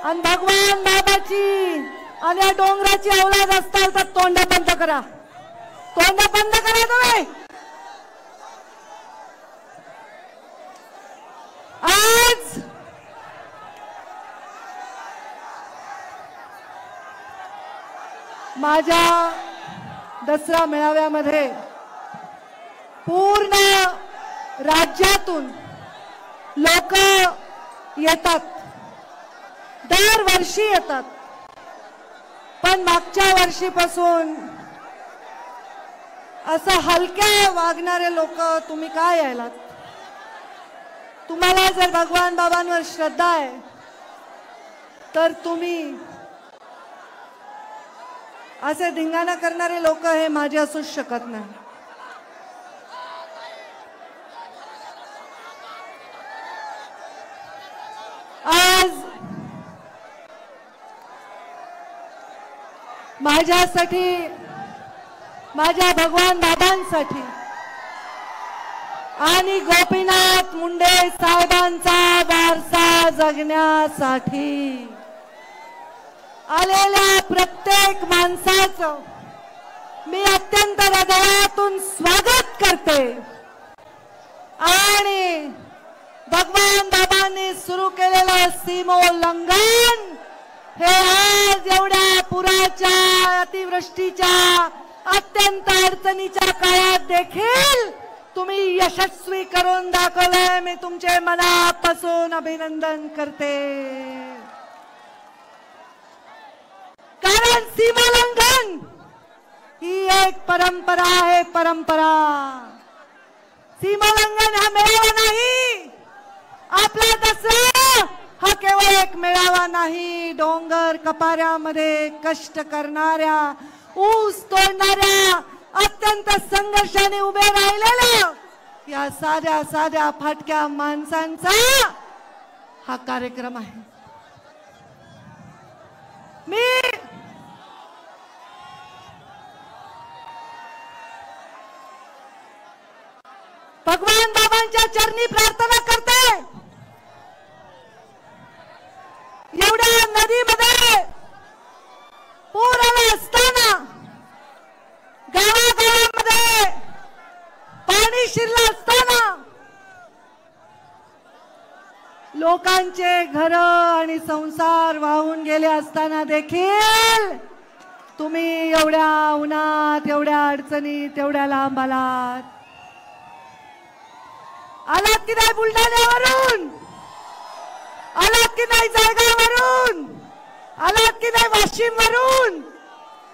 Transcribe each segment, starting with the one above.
आणि भगवान बाबाची आणि या डोंगराची औलाद असताल तर तोंड बंद करा, तोंड बंद करा तुम्ही. आज माझ्या दसरा मेळाव्यामध्ये पूर्ण राज्यातून लोक येतात, दरवर्षी येतात. पण मागच्या वर्षीपासून असं हलक्या वागणारे लोक तुम्ही काय यायलात? तुम्हाला जर भगवान बाबांवर श्रद्धा आहे तर तुम्ही असे धिंगाणा करणारे लोक हे माझे असूच शकत नाही. आज माझ्यासाठी, माझ्या भगवान बाबांसाठी आणि गोपीनाथ मुंडे साहेबांचा वारसा जगण्यासाठी आलेल्या प्रत्येक माणसाचं मी अत्यंत हृदयातून स्वागत करते. आणि भगवान बाबांनी सुरू केलेलं सीमोल्लंघन हे आज एवढ्या पुराच्या, अतिवृष्टीच्या, अत्यंत अडचणीच्या काळात देखील तुम्ही यशस्वी करून दाखवलंय. मी तुमचे मनापासून अभिनंदन करते. कारण सीमोल्लंघन ही एक परंपरा आहे, परंपरा. सीमोल्लंघन हा मेळावा नाही, आपला दसरा हा केवळ एक मेळावा नाही. डोंगर कपाऱ्यामध्ये कष्ट करणाऱ्या, ऊस तोडणाऱ्या, अत्यंत संघर्षाने उभे राहिलेल्या या साध्या साध्या फाटक्या माणसांचा हा कार्यक्रम आहे. मी भगवान बाबांच्या चरणी प्रार्थना करते. एवढ्या नदीमध्ये पूर आला असताना, गावागावामध्ये पाणी शिरलं असताना, लोकांचे घर आणि संसार वाहून गेले असताना देखील तुम्ही एवढ्या उन्हात, एवढ्या अडचणीत, एवढ्या लांब आलात. आलात की नाही बुलढाण्यावरून? आलात की नाही जळगाववरून? आलात की नाही वाशिम वरून?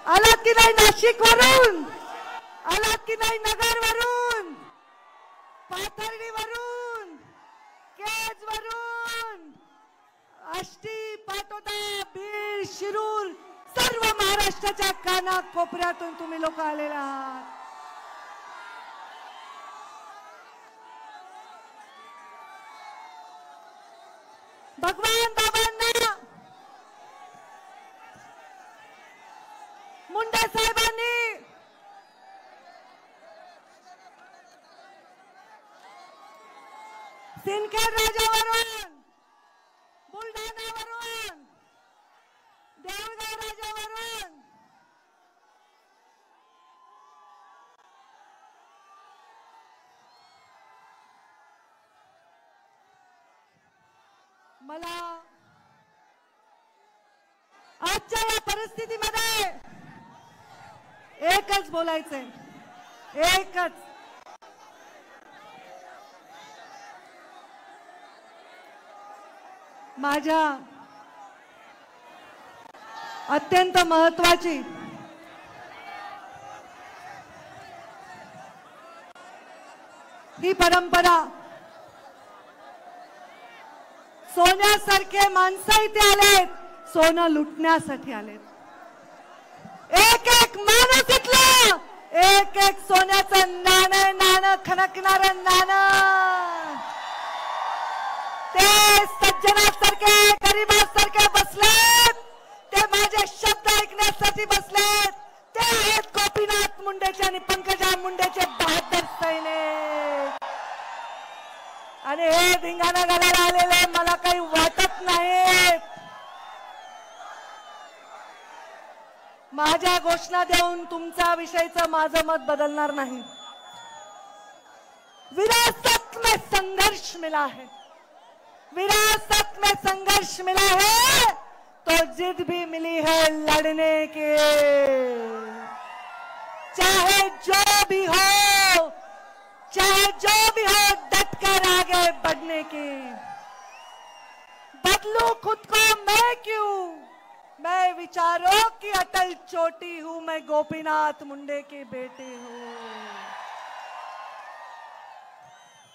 आलात की नाही नाशिक वरून? आलात की नाही नगर वरून, पाथर्डी वरून, केज वरून, आष्टी, पाटोदा, बीड, शिरूर, सर्व महाराष्ट्राच्या कानाकोपऱ्यातून तुम्ही लोक आलेला आहात. भगवान बाबांना, मुंडे साहेबांनी सिंदखेड राजावरून, बुलढाण्यावरून, देऊळगाव राजावरून मला आजच्या या परिस्थितीमध्ये एकच बोलायचंय, एकच. माझ्या अत्यंत महत्वाची ही परंपरा, सोन्यासारखे माणसं इथे आलेत, सोनं लुटण्यासाठी आलेत. एक एक माणूस इथलं, एक एक सोन्याचं नाणं, नाणं खणकणारं नाणं. ते सज्जनासारखे, गरीबासारखे बसलेत, ते माझे शब्द ऐकण्यासाठी बसलेत. ते आहेत गोपीनाथ मुंडेचे आणि पंकजा मुंडेचे बहादर सैनिक. आणि हे धिंगाणा घालायला आलेले मला काही वाटत नाही. माझ्या घोषणा देऊन तुमच्या विषयीचं माझं मत बदलणार नाही। विरासत में संघर्ष मिला है, विरासत में संघर्ष मिला है तो जिद भी मिली है लड़ने के। चाहे जो भी हो, चाहे जो भी हो, डटकर आगे बढ़ने की। बदलू खुद को मैं क्यों, मैं विचारों की अटल चोटी हूं, मैं गोपीनाथ मुंडे की बेटी हूं।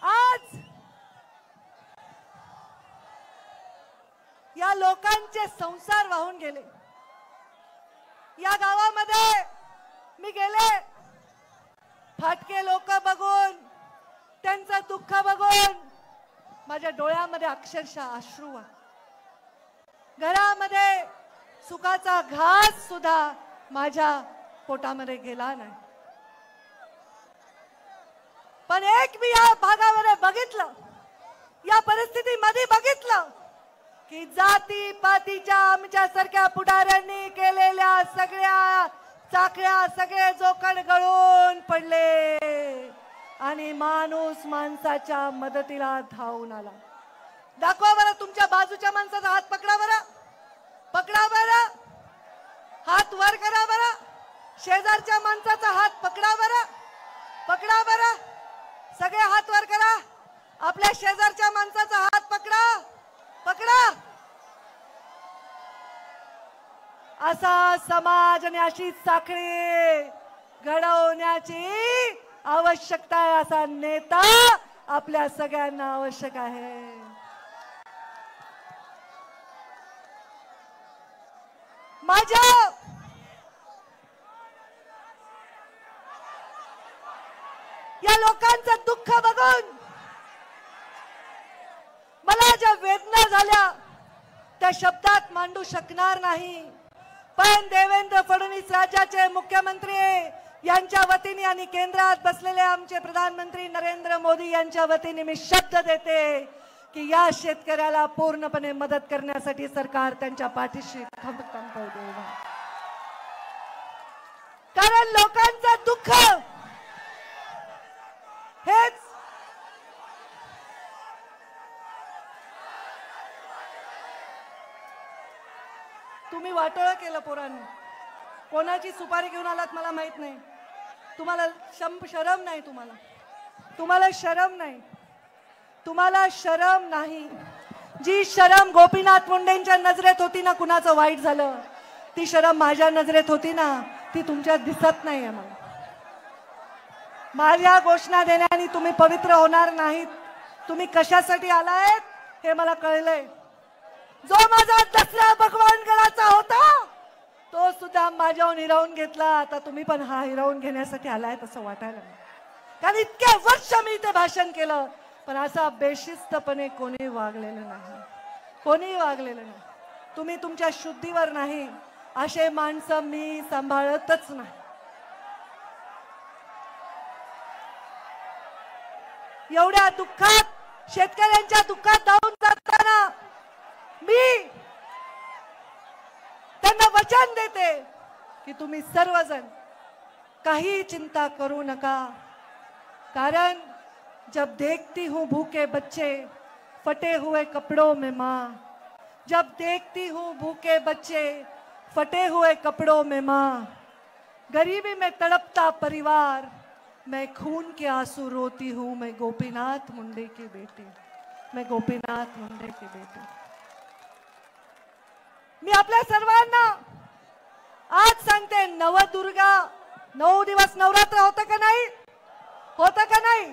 आज या लोकांचे संसार वाहून गेले। या गावामध्ये मी गेले, फाटके लोक बघून, त्यांचं दुःख बघून माझ्या डोळ्यामध्ये अक्षरशः अश्रू आले। घरामध्ये सुखाचा घास सुद्धा माझ्या पोटामध्ये गेला नाही। पण एक मी या भागामध्ये बघितलं, या परिस्थितीमध्ये बघितलं की जाती पातीच्या आमच्यासारख्या पुढाऱ्यांनी केलेल्या सगळ्या चाकऱ्या, सगळे जोखड गळून पडले आणि माणूस माणसाच्या मदतीला धावून आला। दाखवा बरं तुमच्या बाजूच्या माणसाचा हात, पकडा बरं, पकडा बरं, हात वर करा बरं। शेजारच्या माणसाचा हात पकडा बरं, पकडा बरं, सगळे हात वर करा। आपल्या शेजारच्या माणसाचा हात पकडा, पकडा। असा समाज आणि अशी साखळी घडवण्याची आवश्यकता आहे। असा नेता आपल्या सगळ्यांना आवश्यक आहे। माझ्या या लोकांचं दुःख बघून मला ज्या वेदना झाल्या त्या शब्दात मांडू शकणार नाही। पण देवेंद्र फडणवीस राज्याचे मुख्यमंत्री यांच्या वतीने आणि केंद्रात बसलेले आमचे प्रधानमंत्री नरेंद्र मोदी यांच्या वतीने मी शब्द देते की या शेतकऱ्याला पूर्णपणे मदत करण्यासाठी सरकार त्यांच्या पाठीशी खंबीरपणे उभे आहे। कारण लोकांचं दुःख हेच तुम्ही वाटोळं केलं पोरांनी। कोणाची सुपारी घेऊन आलात मला माहित नाही। तुम्हाला शरम नाही, तुम्हाला शरम नाही, तुम्हाला शरम नाही। जी शरम गोपीनाथ मुंडेंच्या नजरेत होती ना, कुणाचं वाईट झालं, ती शरम माझ्या नजरेत होती ना, ती तुमच्या दिसत नाही आहे। मला माझ्या घोषणा देण्याने तुम्ही पवित्र होणार नाहीत। तुम्ही कशासाठी आलायत हे मला कळलंय। जो माझा दसरा भगवान गडाचा होता तो सुद्धा माझ्याहून हिरावून घेतला। आता तुम्ही पण हा हिरावून घेण्यासाठी आलाय असं वाटायला लागलं। कारण इतके वर्ष मी इथे भाषण केलं पण असा बेशिस्तपणे कोणी वागलेलं नाही, कोणी वागलेलं नाही। तुम्ही तुमच्या शुद्धीवर नाही असे माणसं मी सांभाळतच नाही। एवढ्या दुःखात, शेतकऱ्यांच्या दुःखात धावून जाताना मी त्यांना वचन देते की तुम्ही सर्वजण काही चिंता करू नका। कारण जब देखती हूँ भूखे बच्चे फटे हुए कपड़ों में माँ, जब देखती हूँ भूखे बच्चे फटे हुए कपड़ों में माँ, गरीबी में तड़पता परिवार, मैं खून के आंसू रोती हूँ, मैं गोपीनाथ मुंडे की बेटी, मैं गोपीनाथ मुंडे की बेटी। मी आपल्या सर्वांना आज सांगते, नवदुर्गा 9 दिवस नवरात्र होतं का नाही, होतं का नाही?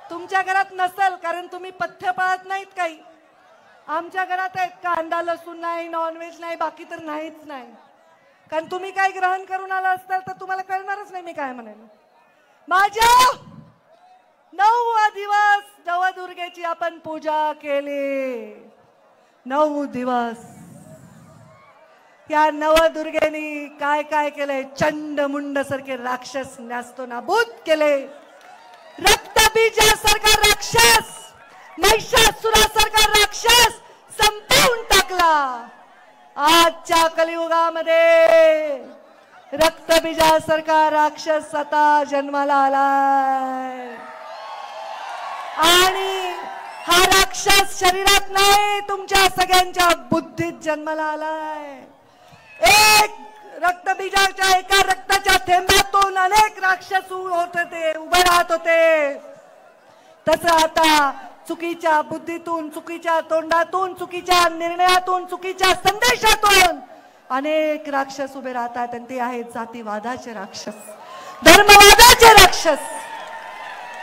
तुमच्या घरात नसेल कारण तुम्ही पथ्य पाळत नाहीत काही। आमच्या घरात आहे, कांदा लसूण नाही, नॉनव्हेज नाही, बाकी तर नाहीच नाही। कारण तुम्ही काय ग्रहण करून आला असताल तर तुम्हाला कळणारच नाही मी काय म्हणाले। माझ्या 9वा दिवस नवदुर्गेची आपण पूजा केली। 9 दिवस या नवदुर्गेनी काय काय केले, चंडमुंड सारखे राक्षस न्यास्तो नाबूद केले। रक्तबीजासारखा राक्षस, महिषासुरासारखा राक्षस संपवून टाकला। आजच्या कलियुगामध्ये रक्तबीजासारखा राक्षस आता जन्माला आलाय आणि हा राक्षस शरीरात नाही तुमच्या सगळ्यांच्या बुद्धीत जन्माला आलाय। एक रक्तबीजाच्या एका रक्ताच्या थेंबातून अनेक राक्षस उभे राहत होते, तसं आता चुकीच्या बुद्धीतून, चुकीच्या तोंडातून, चुकीच्या निर्णयातून, चुकीच्या संदेशातून अनेक राक्षस उभे राहतात आणि ते आहेत जातीवादाचे राक्षस, धर्मवादाचे राक्षस।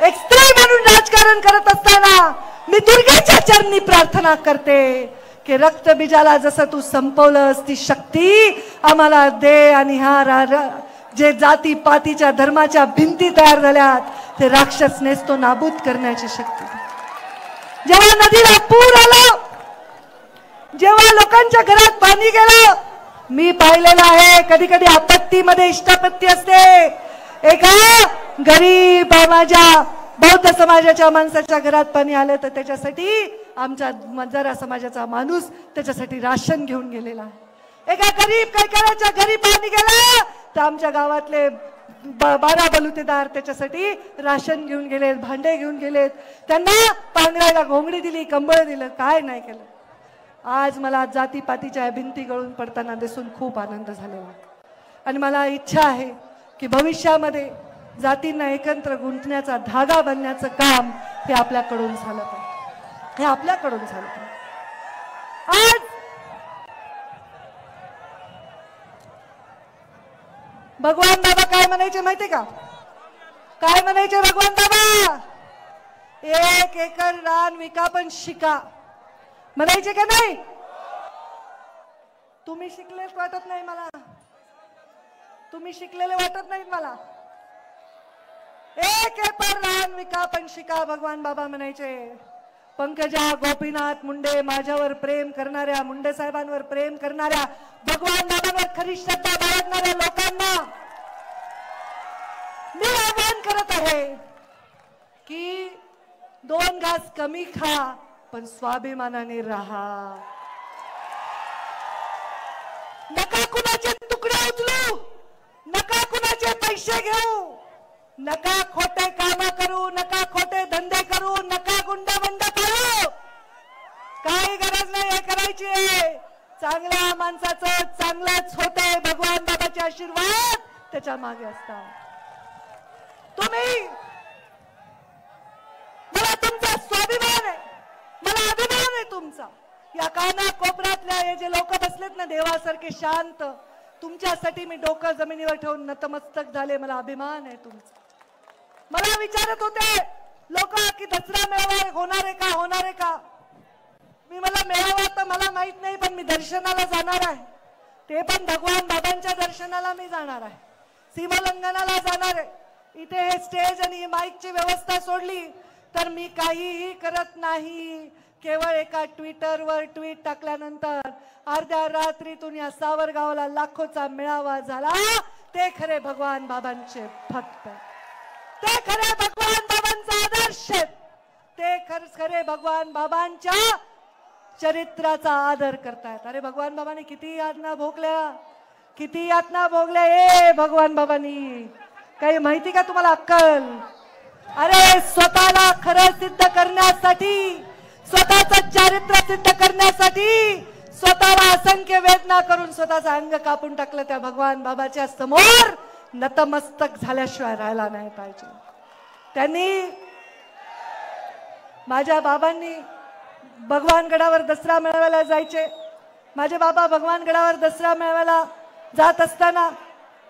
एक स्त्री म्हणून राजकारण करत असताना मी दुर्गेच्या चरणी प्रार्थना करते की रक्तबीजाला जसं तू संपवलंस ती शक्ती आम्हाला दे आणि हा जे जाती पातीच्या धर्माच्या भिंती तयार झाल्यात ते राक्षस नेस्तो नाबूद करण्याची शक्ती। जेव्हा नदीला पूर आला, जेव्हा लोकांच्या घरात पाणी गेलं, मी पाहिलेलं आहे कधी कधी आपत्तीमध्ये इष्टापत्ती असते। एका गरीब माझ्या बौद्ध समाजाच्या माणसाच्या घरात पाणी आलं तर त्याच्यासाठी आमच्या मजारा समाजाचा माणूस त्याच्यासाठी राशन घेऊन गेलेला आहे। एका गरीब कैकाराच्या घरी पाणी गेलं तर आमच्या गावातले 12 बलुतेदार त्याच्यासाठी राशन घेऊन गेलेत, भांडे घेऊन गेलेत, त्यांना पांघरायला घोंगडी दिली, कंबळ दिलं, काय नाही केलं। आज मला जातीपातीच्या भिंती गळून पडताना दिसून खूप आनंद झालेला आणि मला इच्छा आहे की भविष्यामध्ये जातींना एकत्र गुंतण्याचा धागा बनण्याचं काम हे आपल्याकडून झालं पाहिजे, हे आपल्याकडून झालं पाहिजे। आज भगवान बाबा काय म्हणायचे माहिती का? काय म्हणायचे भगवान बाबा? 1 एकर रान विका पण शिका म्हणायचे का नाही? तुम्ही शिकलेच वाटत नाही मला, तुम्ही शिकलेले वाटत नाहीत मला। 1 एकर रान विका पण शिका भगवान बाबा म्हणायचे। पंकजा गोपीनाथ मुंडे माझ्यावर प्रेम करणाऱ्या, मुंडे साहेबांवर प्रेम करणाऱ्या, भगवान बाबांवर खरी श्रद्धा बाळगणाऱ्या लोकांना मी आवाहन करत आहे की 2 घास कमी खा पण स्वाभिमानाने राहा। नका कुणाचे तुकडे उचलू, नका कुणाचे पैसे घेऊ, नका खोटे काम करू, नका खोटे धंदे करू, नका गुंडाबंड करू, काही गरज नाही हे करायची आहे। चांगल्या माणसाचं चांगलंच होतंय, भगवान बाबाचे आशीर्वाद त्याच्या मागे असतात। तुम्ही, मला तुमचा स्वाभिमान आहे, मला अभिमान आहे तुमचा। या काना कोपऱ्यातल्या हे जे लोक बसलेत ना देवासारखे शांत, तुमच्यासाठी मी डोकं जमिनीवर ठेवून नतमस्तक झाले, मला अभिमान आहे तुमचा। मला विचारत होते लोक की दसरा मेळावा होणार आहे का, होणार आहे का? मला मेळावा तर मला माहित नाही, पण मी दर्शनाला जाणार आहे, ते पण भगवान बाबांच्या दर्शनाला मी जाणार आहे, सीमोल्लंघनाला जाणार आहे। इथे हे स्टेज आणि माईकची व्यवस्था सोडली तर मी काहीही करत नाही। केवळ एका ट्विटरवर ट्वीट टाकल्यानंतर अर्ध्या रात्रीतून या सावरगावला लाखोचा मेळावा झाला। ते खरे भगवान बाबांचे भक्त, ते खरे भगवान बाबांचा आदर्श, ते खरे भगवान बाबांच्या चरित्राचा आदर करतात। अरे भगवान बाबांनी किती यातना भोगल्या, किती यातना भोगल्या ए भगवान बाबांनी, काही माहिती का तुम्हाला अक्कल? अरे स्वतःला खरं सिद्ध करण्यासाठी, स्वतःचं चारित्र्य सिद्ध करण्यासाठी स्वतःला असंख्य वेदना करून स्वतःचं अंग कापून टाकलं त्या भगवान बाबाच्या समोर नतमस्तक झाल्याशिवाय राहायला नाही पाहिजे। त्यांनी, माझ्या बाबांनी भगवान गडावर दसरा मेळाव्याला जायचे। माझे बाबा भगवान गडावर दसरा मेळाव्याला जात असताना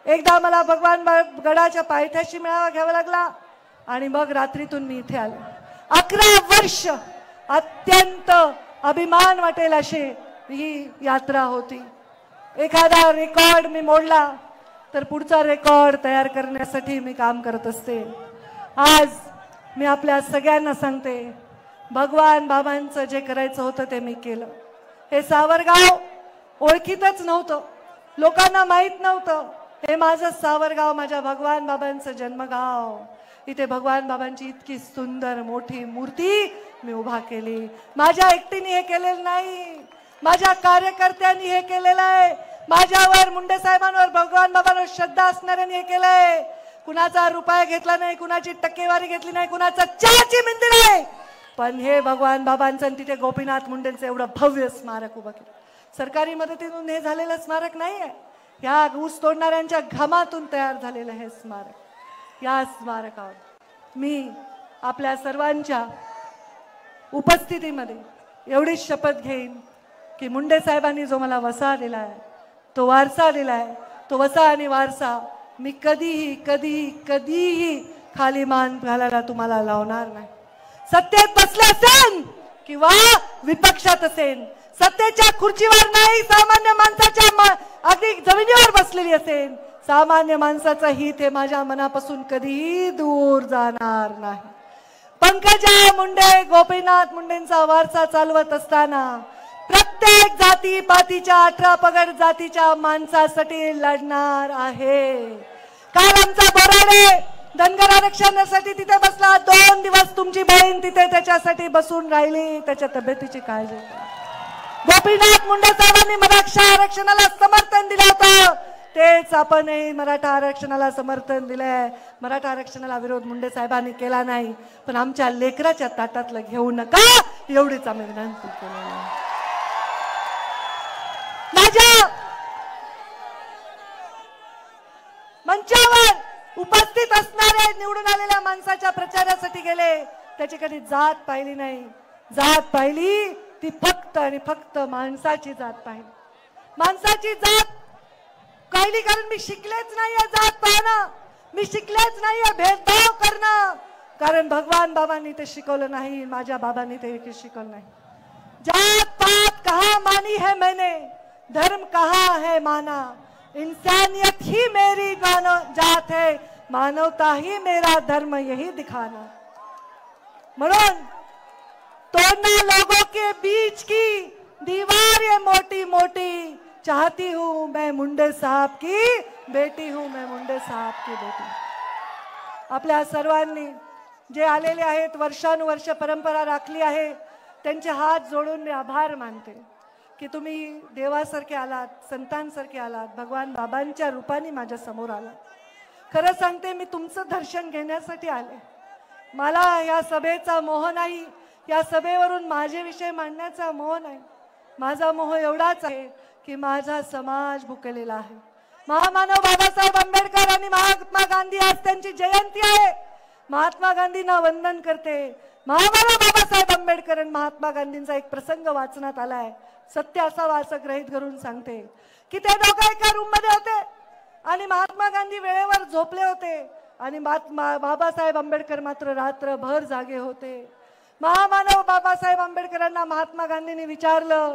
एकदा मला भगवान गडाच्या पायथ्याशी मेळावा घ्यावा लागला आणि मग रात्रीतून मी इथे आले। 11 वर्ष अत्यंत अभिमान वाटेल अशी ही यात्रा होती। एखादा रेकॉर्ड मी मोडला तर पुढचा रेकॉर्ड तयार करण्यासाठी मी काम करत असते। आज मी आपल्या सगळ्यांना सांगते, भगवान बाबांचं जे करायचं होतं ते मी केलं। हे सावरगाव ओळखीतच नव्हतं, लोकांना माहित नव्हतं, हे माझं सावरगाव माझ्या भगवान बाबांचं जन्मगाव। इथे भगवान बाबांची इतकी सुंदर मोठी मूर्ती मी उभा केली। माझ्या एकटीने हे केलेलं नाही, माझ्या कार्यकर्त्यांनी हे केलेलं आहे, माझ्यावर, मुंडे साहेबांवर, भगवान बाबांवर श्रद्धा असणाऱ्यांनी हे केलंय. कुणाचा रुपया घेतला नाही, कुणाची टक्केवारी घेतली नाही, कुणाचा चहाची मिंदी नाही, पण हे भगवान बाबांचं तिथे गोपीनाथ मुंडेंचं एवढं भव्य स्मारक उभं केलं. सरकारी मदतीतून हे झालेलं स्मारक नाही आहे, या ऊस तोडणाऱ्यांच्या घामातून तयार झालेलं हे स्मारक. या स्मारकावर मी आपल्या सर्वांच्या उपस्थितीमध्ये एवढी शपथ घेईन की मुंडे साहेबांनी जो मला वसा दिलाय, तो वारसा दिलाय, तो वसा आणि वारसा मी कधीही कधीही कधीही खाली मान घालायला तुम्हाला लावणार नाही. सत्तेत बसले असेल किंवा विपक्षात असेल, सत्तेच्या खुर्चीवर नाही, सामान्य माणसाच्या अगदी जमिनीवर बसलेली असेल, सामान्य माणसाचं हित हे माझ्या मनापासून कधीही दूर जाणार नाही. पंकजा मुंडे गोपीनाथ मुंडेंचा वारसा चालवत असताना प्रत्येक जाती पातीच्या 18 पगड जातीच्या माणसासाठी लढणार आहे. काल आमचा बोराडे धनगर आरक्षणासाठी तिथे बसला, 2 दिवस तुमची बहीण तिथे त्याच्यासाठी बसून राहिली, त्याच्या तब्येतीची काळजी. गोपीनाथ मुंडे साहेबांनी मराठा आरक्षणाला समर्थन दिलं होतं, तेच आपणही मराठा आरक्षणाला समर्थन दिलंय. मराठा आरक्षणाला विरोध मुंडे साहेबांनी केला नाही, पण आमच्या लेकराच्या ताटातलं घेऊ नका एवढीच आम्ही विनंती केली. माझ्या मंचावर उपस्थित असणारे निवडून आलेल्या माणसाच्या प्रचारासाठी गेले, त्याची कधी जात पाहिली नाही. जात पाहिली ती फक्त आणि फक्त माणसाची जात पाहिली, माणसाची जात पाहिली. कारण मी शिकलेच नाहीये जात पाहणं, मी शिकलेच नाहीये भेदभाव करणं, कारण भगवान बाबांनी ते शिकवलं नाही, माझ्या बाबांनी ते शिकवलं नाही. जात पात कहा मानी है मैंने, धर्म कहा है माना, इंसानियत ही मेरी जात है, मानवता ही मेरा धर्म यही दिखाना. म्हणून तोड़ना लोगों के बीच की दीवार ये मोटी मोटी, चाहती हूं मैं मुंडे साहब की बेटी हूं, मैं मुंडे साहब की बेटी. आपल्या सर्वांनी जे आलेले आहेत, वर्षानुवर्ष परंपरा राखली आहे, त्यांचे हात जोडून मी आभार मानते की तुम्ही देवासारखे आलात, संतांसारखे आलात, भगवान बाबांच्या रूपाने माझ्या समोर आलात. खरं सांगते, मी तुमचं दर्शन घेण्यासाठी आले. मला या सभेचा मोह नाही, या सभेवरून माझे विषय मांडण्याचा मोह नाही. माझा मोह एवढाच आहे की माझा समाज भुकेलेला आहे. महामानव बाबासाहेब आंबेडकर आणि महात्मा गांधी आज त्यांची जयंती आहे. महात्मा गांधींना वंदन करते. महामानव बाबासाहेब आंबेडकर आणि महात्मा गांधींचा एक प्रसंग वाचनात आलाय. सत्य असावा असं गृहीत धरून सांगते की ते दोघं एका रूम मध्ये होते आणि महात्मा गांधी वेळेवर झोपले होते आणि बाबासाहेब आंबेडकर मात्र रात्रभर जागे होते. महामानव बाबासाहेब आंबेडकरांना महात्मा गांधींनी विचारलं,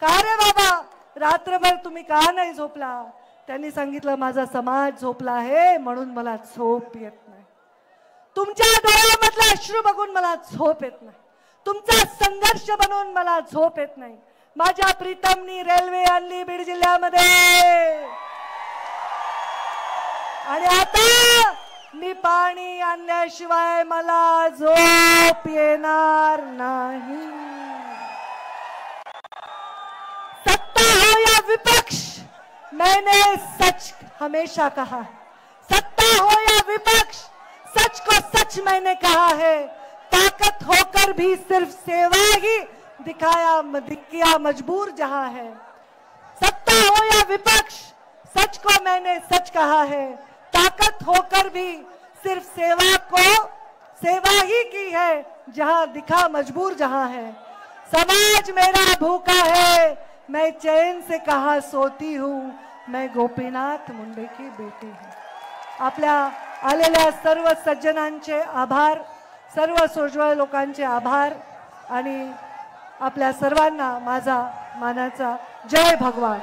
का रे बाबा रात्रभर तुम्ही का नाही झोपला? त्यांनी सांगितलं, माझा समाज झोपला आहे म्हणून मला झोप येत नाही. तुमच्या डोळ्यामधला अश्रू बघून मला झोप येत नाही, तुमचा संघर्ष बनवून मला झोप येत नाही. माझ्या प्रीतमनी रेल्वे आणली बीड जिल्ह्यामध्ये आणि आता मी पाणी आणल्याशिवाय मला झोप येणार नाही. सत्ता हो या विपक्ष, मैंने सच हमेशा कहा. सत्ता हो या विपक्ष, सच को सच मैंने कहा है. ताकत होकर भी सिर्फ सेवा ही दिखाया मजबूर जहां है. सत्ता हो या विपक्ष, सच को मैंने सच कहा है. ताकत होकर भी सिर्फ सेवा ही की है, जहां दिखा मजबूर जहां है. समाज मेरा भूखा है, मैं चैन से कहा सोती हूँ, मैं गोपीनाथ मुंडे की बेटी हूँ. आपल्या आलेल्या सर्व सज्जनांचे आभार, सर्व सोज्वळ लोकांचे आभार आणि आपल्या सर्वांना माझा मानाचा जय भगवान.